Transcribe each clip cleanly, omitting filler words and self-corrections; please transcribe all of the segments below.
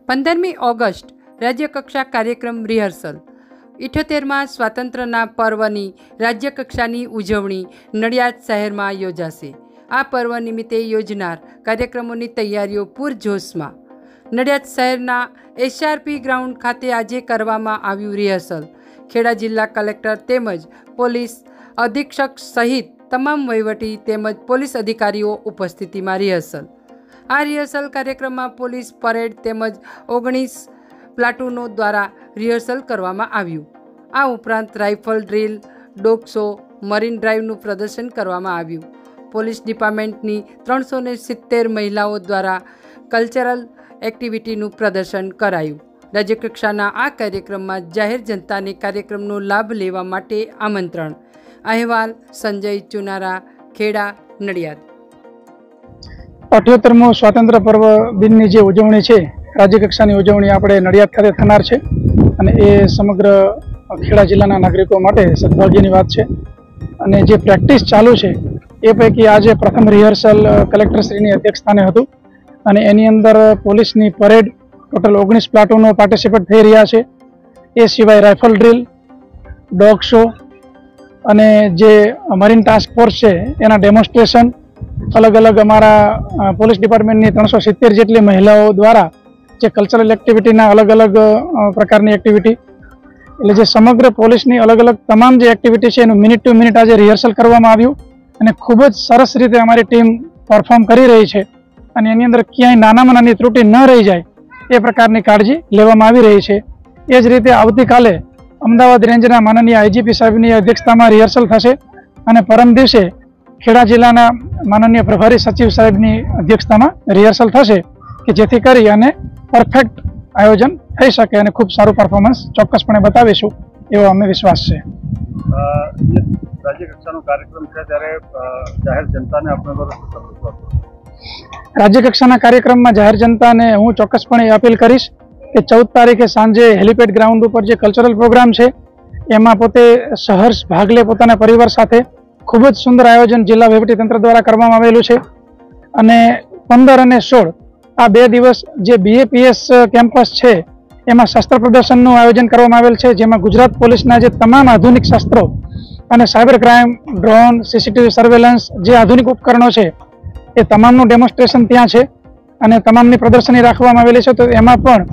15મી August રાજ્યકક્ષા કાર્યક્રમ rehearsal 78મા સ્વાતંત્ર્યના પર્વની રાજ્યકક્ષાની ઉજવણી નડિયાદ શહેરમાં યોજાશે। આ પર્વ નિમિત્તે યોજનાર કાર્યક્રમોની તૈયારીઓ પૂરજોશમાં। નડિયાદ શહેરના એસઆરપી ગ્રાઉન્ડ ખાતે આજે કરવામાં આવ્યું રિહર્સલ। ખેડા જિલ્લા કલેક્ટર તેમજ પોલીસ અધિક્ષક સહિત તમામ વહીવટી તેમજ પોલીસ અધિકારીઓ ઉપસ્થિતિમાં રિહર્સલ। આ રિહર્સલ કાર્યક્રમમાં પોલીસ પરેડ તેમજ 19 પ્લાટૂનો દ્વારા રિહર્સલ કરવામાં આવ્યું। આ ઉપરાંત rifle drill, dog show, marine ડ્રાઈવનું પ્રદર્શન કરવામાં આવ્યું। પોલીસ ડિપાર્ટમેન્ટની 370 મહિલાઓ દ્વારા કલ્ચરલ એક્ટિવિટીનું પ્રદર્શન કરાયું। રાજ્યકક્ષાના આ કાર્યક્રમમાં જાહેર જનતાને કાર્યક્રમનો લાભ લેવા માટે આમંત્રણ। અહેવાલ સંજય ચુનારા, ખેડા, નડિયાદ। 78મો સ્વાતંત્ર્ય પર્વ દિનની જે ઉજવણી છે, રાજ્યકક્ષાની ઉજવણી આપણે નડિયાદ ખાતે થનાર છે અને એ સમગ્ર ખેડા જિલ્લાના નાગરિકો માટે સદભાગ્યની વાત છે। અને જે પ્રેક્ટિસ ચાલુ છે એ પૈકી આજે પ્રથમ રિહર્સલ કલેક્ટરશ્રીની અધ્યક્ષસ્થાને હતું અને એની અંદર પોલીસની પરેડ ટોટલ 19 પ્લાટૂનો પાર્ટિસિપેટ થઈ રહ્યા છે। એ સિવાય રાઇફલ ડ્રીલ, ડોગ શો અને જે મરીન ટાસ્ક ફોર્સ છે એના ડેમોન્સ્ટ્રેશન, અલગ અલગ અમારા પોલીસ ડિપાર્ટમેન્ટની 370 જેટલી મહિલાઓ દ્વારા જે કલ્ચરલ એક્ટિવિટીના અલગ અલગ પ્રકારની એક્ટિવિટી, એટલે જે સમગ્ર પોલીસની અલગ અલગ તમામ જે એક્ટિવિટી છે એનું મિનિટ ટુ મિનિટ આજે રિહર્સલ કરવામાં આવ્યું અને ખૂબ જ સરસ રીતે અમારી ટીમ પરફોર્મ કરી રહી છે અને એની અંદર ક્યાંય નાનામાં નાની ત્રુટિ ન રહી જાય એ પ્રકારની કાળજી લેવામાં આવી રહી છે। એ જ રીતે આવતીકાલે અમદાવાદ રેન્જના માનનીય આઈજીપી સાહેબની અધ્યક્ષતામાં રિહર્સલ થશે અને પરમ દિવસે ખેડા જિલ્લાના માનનીય પ્રભારી સચિવ સાહેબની અધ્યક્ષતામાં રિહર્સલ થશે કે જેથી કરી અને પરફેક્ટ આયોજન થઈ શકે અને ખૂબ સારું પરફોર્મન્સ ચોક્કસપણે બતાવીશું એવો અમે વિશ્વાસ છે। રાજ્યકક્ષાનો કાર્યક્રમ છે ત્યારે જાહેર જનતાને આપણે રાજ્યકક્ષાના કાર્યક્રમમાં જાહેર જનતાને હું ચોક્કસપણે અપીલ કરીશ કે 14 તારીખે સાંજે હેલિપેડ ગ્રાઉન્ડ ઉપર જે કલ્ચરલ પ્રોગ્રામ છે એમાં પોતે સહર્ષ ભાગ લે પોતાના પરિવાર સાથે। ખૂબ જ સુંદર આયોજન જિલ્લા વહીવટીતંત્ર દ્વારા કરવામાં આવેલું છે અને 15 અને 16 આ 2 દિવસ જે BAPS કેમ્પસ છે એમાં શસ્ત્ર પ્રદર્શનનું આયોજન કરવામાં આવેલ છે, જેમાં ગુજરાત પોલીસના જે તમામ આધુનિક શસ્ત્રો અને cyber crime, drone, CCTV surveillance જે આધુનિક ઉપકરણો છે એ તમામનું ડેમોન્સ્ટ્રેશન ત્યાં છે અને તમામની પ્રદર્શની રાખવામાં આવેલી છે। તો એમાં પણ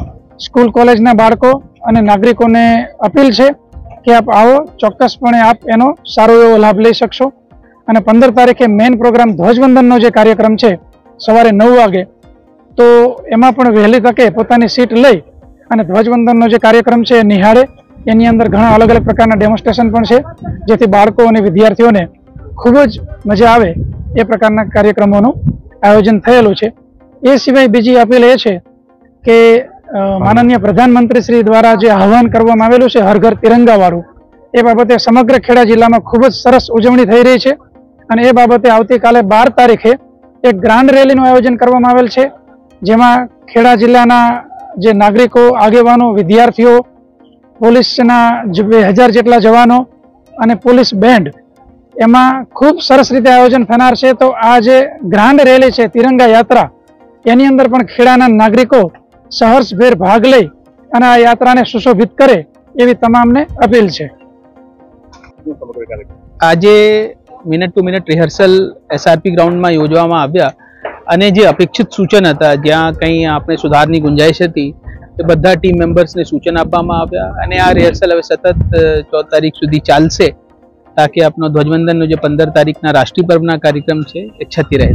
સ્કૂલ કોલેજના બાળકો અને નાગરિકોને અપીલ છે કે આપ આવો, ચોક્કસપણે આપ એનો સારો એવો લાભ લઈ શકશો। અને 15 તારીખે મેઇન પ્રોગ્રામ ધ્વજવંદનનો જે કાર્યક્રમ છે સવારે 9 વાગે, તો એમાં પણ વહેલી તકે પોતાની સીટ લઈ અને ધ્વજવંદનનો જે કાર્યક્રમ છે એ નિહાળે। એની અંદર ઘણા અલગ અલગ પ્રકારના ડેમોન્સ્ટ્રેશન પણ છે જેથી બાળકો અને વિદ્યાર્થીઓને ખૂબ જ મજા આવે એ પ્રકારના કાર્યક્રમોનું આયોજન થયેલું છે। એ સિવાય બીજી અપીલ એ છે કે માનનીય પ્રધાનમંત્રી શ્રી દ્વારા જે આહવાન કરવામાં આવેલું છે હર ઘર તિરંગાવાળું, એ બાબતે સમગ્ર ખેડા જિલ્લામાં ખૂબ જ સરસ ઉજવણી થઈ રહી છે અને એ બાબતે આવતીકાલે 12 તારીખે એક ગ્રાન્ડ રેલીનું આયોજન કરવામાં આવેલ છે, જેમાં ખેડા જિલ્લાના જે નાગરિકો, આગેવાનો, વિદ્યાર્થીઓ, પોલીસના 2000 જેટલા જવાનો અને પોલીસ બેન્ડ, એમાં ખૂબ સરસ રીતે આયોજન થનાર છે। તો આ જે ગ્રાન્ડ રેલી છે તિરંગા યાત્રા, એની અંદર પણ ખેડાના નાગરિકો સહર્ષભેર ભાગ લઈ અને આ યાત્રાને સુશોભિત કરે એવી તમામને અપીલ છે। આજે minute two minute rehearsal SRP ગ્રાઉન્ડમાં યોજવામાં આવ્યા અને જે અપેક્ષિત સૂચન હતા, જ્યાં કંઈ આપણે સુધારની ગુંજાઈશ હતી, એ બધા ટીમ મેમ્બર્સને સૂચન આપવામાં આવ્યા અને આ રિહર્સલ હવે સતત 14 તારીખ સુધી ચાલશે તાકી આપનો ધ્વજવંદનનો જે 15 તારીખના રાષ્ટ્રીય પર્વના કાર્યક્રમ છે એ છતી રહે।